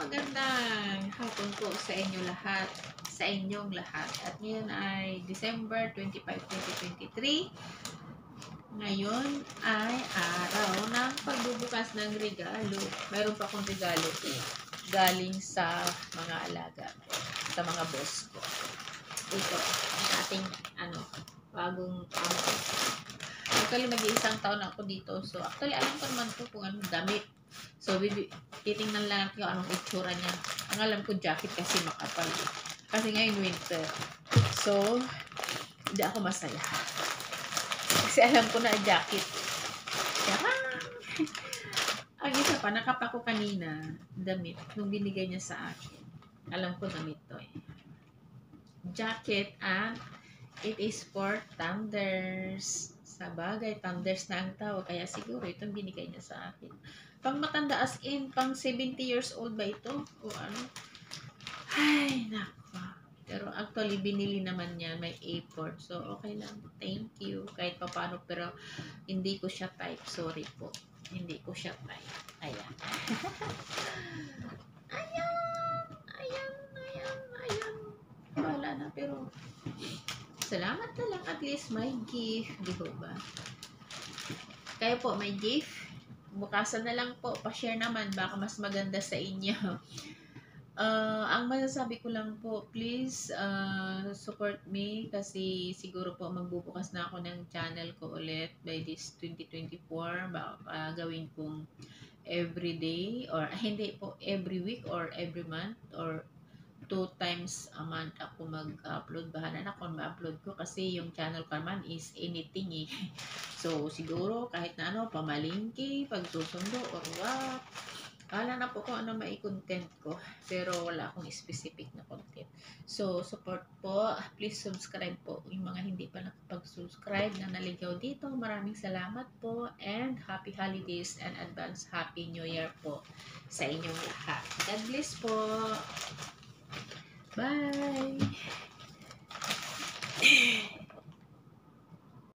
magandang hapon po sa inyo lahat, sa inyong lahat. At ngayon ay December 25, 2023. Ngayon ay araw ng pagbubukas ng regalo. Mayroon pa akong regalo galing sa mga alaga ko, sa mga boss ko. Ito, ang ating bagong amo. Actually, mag-iisang taon ako dito. So, actually, alam ko naman po kung anong damit. So, titingnan lang natin kung anong itsura niya. Ang alam ko, jacket kasi makapal. Kasi ngayon winter. So, hindi ako masaya. Kasi alam ko na jacket. Ang isa pa, nakapa ko kanina, damit, nung binigay niya sa akin. Alam ko damit to eh. Jacket and it is for thunders. Sa bagay, thunders na ang tawag. Kaya siguro itong binigay niya sa akin. Pang matanda as in, pang 70 years old ba ito? O ano? Ay, nako. Pero actually, binili naman niya. May A4. So, okay lang. Thank you. Kahit pa paano. Pero, hindi ko siya type. Sorry po. Hindi ko siya type. Ayan. Ayan. Wala na. Pero, salamat na lang. At least may gift. Di ba? Kayo po, may gift? Bukasan na lang po. Pa-share naman. Baka mas maganda sa inyo. Ang masasabi ko lang po, please support me kasi siguro po magbubukas na ako ng channel ko ulit by this 2024. Baka gawin kong everyday or hindi po every week or every month or 2 times a month ako mag-upload. Bahala na kung ma-upload ko kasi yung channel ko naman is anything eh. So siguro kahit na pamalingki, pagsusundo or what. Wala na po kung ano mai-content ko. Pero wala akong specific na content. So, support po. Please subscribe po. Yung mga hindi pa nakapag-subscribe na naligaw dito. Maraming salamat po. And happy holidays and advance happy new year po sa inyong lahat. God bless po. Bye!